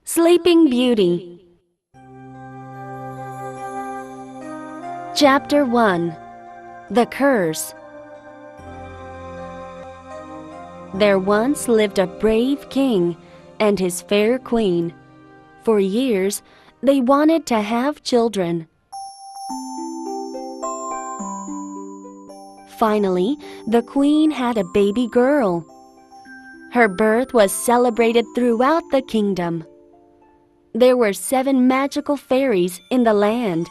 Sleeping Beauty. Chapter 1. The Curse. There once lived a brave king and his fair queen. For years, they wanted to have children. Finally, the queen had a baby girl. Her birth was celebrated throughout the kingdom. There were 7 magical fairies in the land.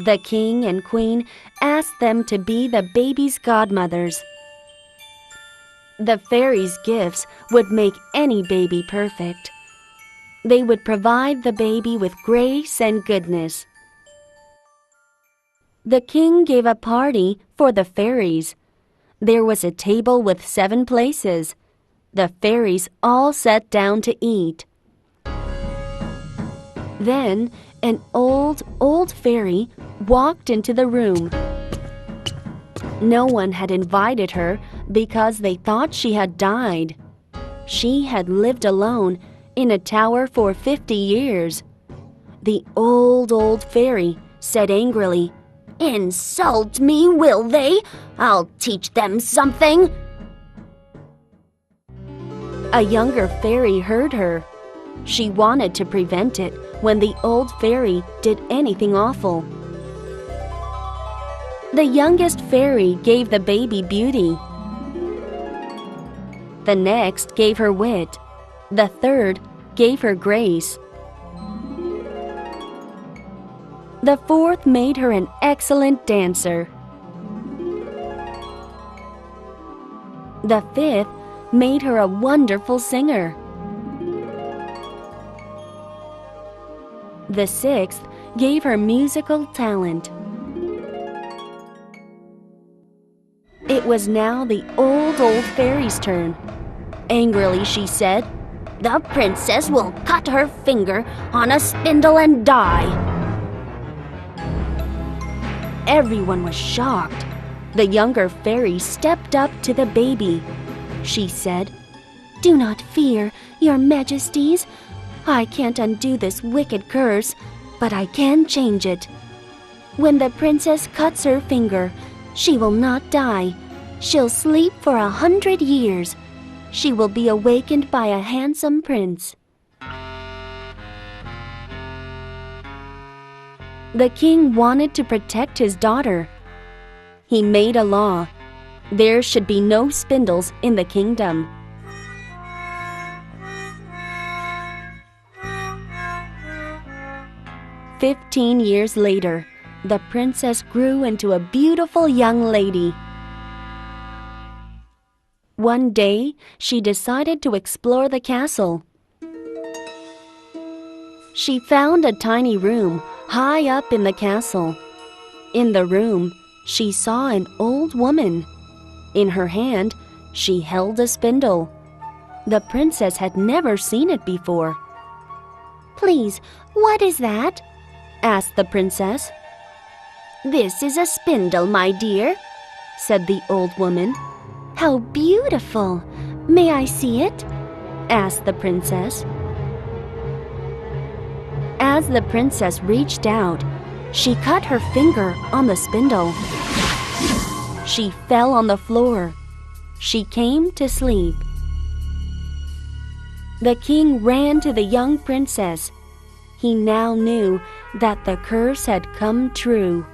The king and queen asked them to be the baby's godmothers. The fairies' gifts would make any baby perfect. They would provide the baby with grace and goodness. The king gave a party for the fairies. There was a table with 7 places. The fairies all sat down to eat. Then an old fairy walked into the room. No one had invited her because they thought she had died. She had lived alone in a tower for 50 years. The old fairy said angrily, "Insult me, will they? I'll teach them something." A younger fairy heard her. She wanted to prevent it when the old fairy did anything awful. The youngest fairy gave the baby beauty. The next gave her wit. The third gave her grace. The fourth made her an excellent dancer. The fifth made her a wonderful singer. The sixth gave her musical talent. It was now the old fairy's turn. Angrily she said, "The princess will cut her finger on a spindle and die." Everyone was shocked. The younger fairy stepped up to the baby. She said, "Do not fear, your majesties. I can't undo this wicked curse, but I can change it. When the princess cuts her finger, she will not die. She'll sleep for 100 years. She will be awakened by a handsome prince." The king wanted to protect his daughter. He made a law. There should be no spindles in the kingdom. "15 years later, the princess grew into a beautiful young lady. One day, she decided to explore the castle. She found a tiny room high up in the castle. In the room, she saw an old woman. In her hand, she held a spindle. The princess had never seen it before. "Please, what is that?" asked the princess. "This is a spindle, my dear," said the old woman. "How beautiful! May I see it?" asked the princess. As the princess reached out, she cut her finger on the spindle. She fell on the floor. She came to sleep. The king ran to the young princess. He now knew that the curse had come true.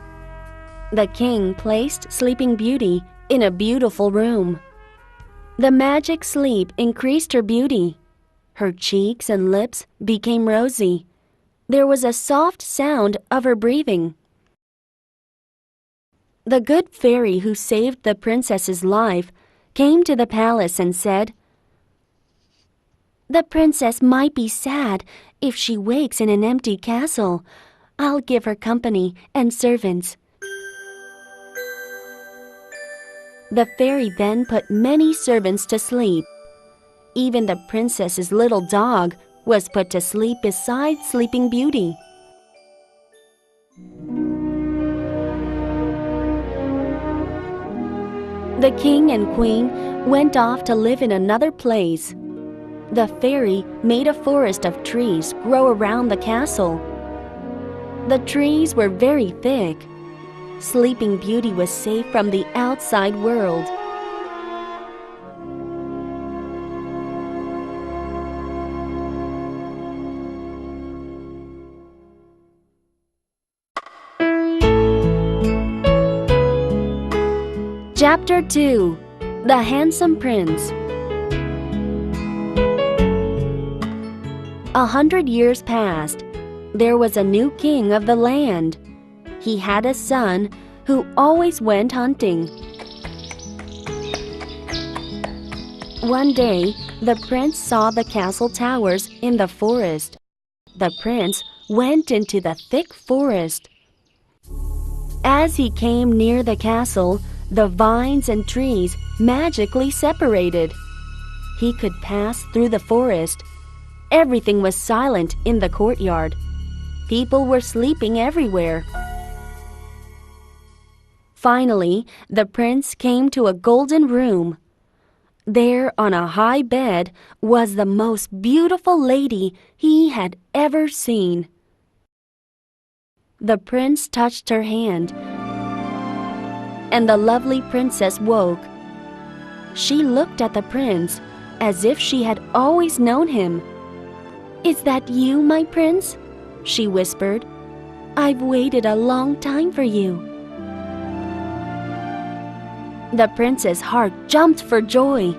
The king placed Sleeping Beauty in a beautiful room. The magic sleep increased her beauty. Her cheeks and lips became rosy. There was a soft sound of her breathing. The good fairy who saved the princess's life came to the palace and said, "The princess might be sad if she wakes in an empty castle. I'll give her company and servants." The fairy then put many servants to sleep. Even the princess's little dog was put to sleep beside Sleeping Beauty. The king and queen went off to live in another place. The fairy made a forest of trees grow around the castle. The trees were very thick. Sleeping Beauty was safe from the outside world. Chapter 2. The Handsome Prince. 100 years passed. There was a new king of the land. He had a son who always went hunting. One day, the prince saw the castle towers in the forest. The prince went into the thick forest. As he came near the castle, the vines and trees magically separated. He could pass through the forest. Everything was silent in the courtyard. People were sleeping everywhere. Finally, the prince came to a golden room. There, on a high bed, was the most beautiful lady he had ever seen. The prince touched her hand, and the lovely princess woke. She looked at the prince as if she had always known him. "Is that you, my prince?" she whispered. "I've waited a long time for you." The prince's heart jumped for joy.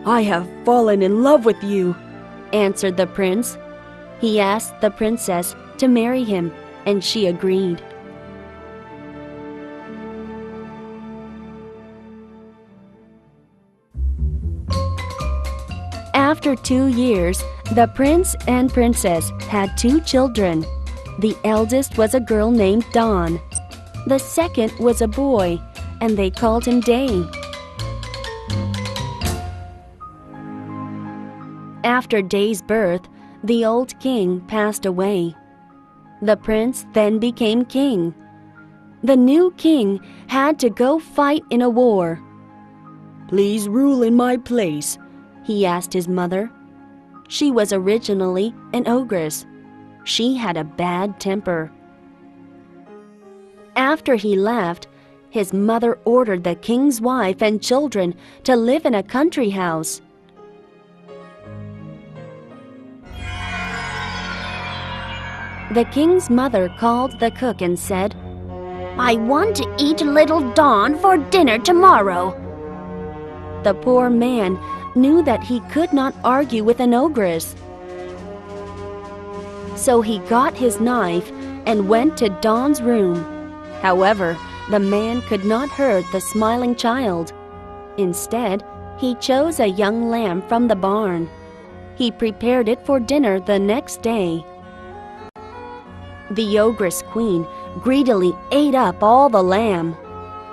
"I have fallen in love with you," answered the prince. He asked the princess to marry him, and she agreed. After 2 years, the prince and princess had 2 children. The eldest was a girl named Dawn. The second was a boy, and they called him Day. After Day's birth, the old king passed away. The prince then became king. The new king had to go fight in a war. "Please rule in my place," he asked his mother. She was originally an ogress. She had a bad temper. After he left, his mother ordered the king's wife and children to live in a country house. The king's mother called the cook and said, "I want to eat little Dawn for dinner tomorrow." The poor man knew that he could not argue with an ogress. So he got his knife and went to Dawn's room. However, the man could not hurt the smiling child. Instead, he chose a young lamb from the barn. He prepared it for dinner the next day. The ogress queen greedily ate up all the lamb.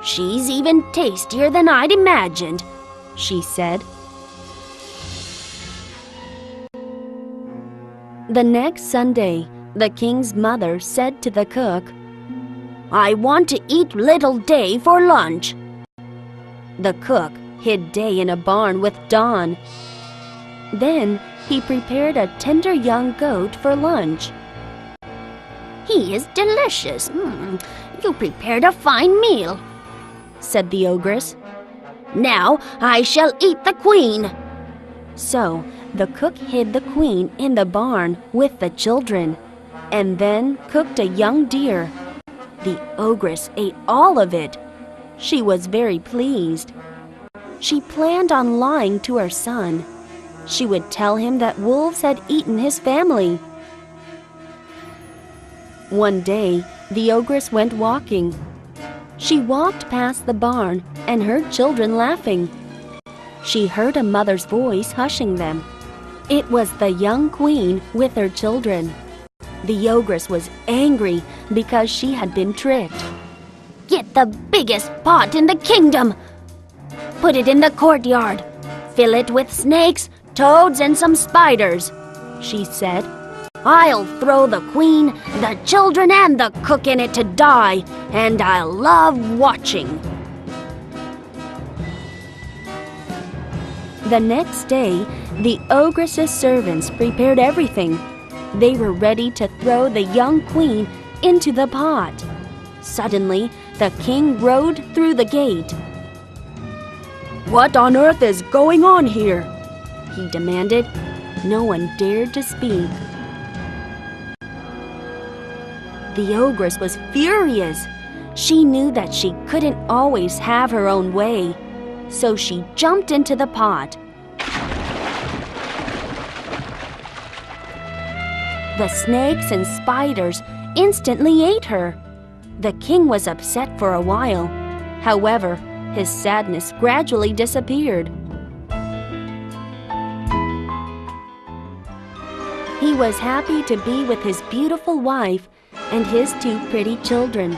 "She's even tastier than I'd imagined," she said. The next Sunday, the king's mother said to the cook, "I want to eat little Day for lunch." The cook hid Day in a barn with Dawn. Then he prepared a tender young goat for lunch. "He is delicious. You prepared a fine meal," said the ogress. "Now I shall eat the queen." So the cook hid the queen in the barn with the children, and then cooked a young deer. The ogress ate all of it. She was very pleased. She planned on lying to her son. She would tell him that wolves had eaten his family. One day, the ogress went walking. She walked past the barn and heard children laughing. She heard a mother's voice hushing them. It was the young queen with her children. The ogress was angry because she had been tricked. "Get the biggest pot in the kingdom. Put it in the courtyard. Fill it with snakes, toads, and some spiders," she said. "I'll throw the queen, the children, and the cook in it to die, and I'll love watching." The next day, the ogress's servants prepared everything. They were ready to throw the young queen into the pot. Suddenly, the king rode through the gate. "What on earth is going on here?" he demanded. No one dared to speak. The ogress was furious. She knew that she couldn't always have her own way, so she jumped into the pot. The snakes and spiders instantly ate her. The king was upset for a while. However, his sadness gradually disappeared. He was happy to be with his beautiful wife and his two pretty children.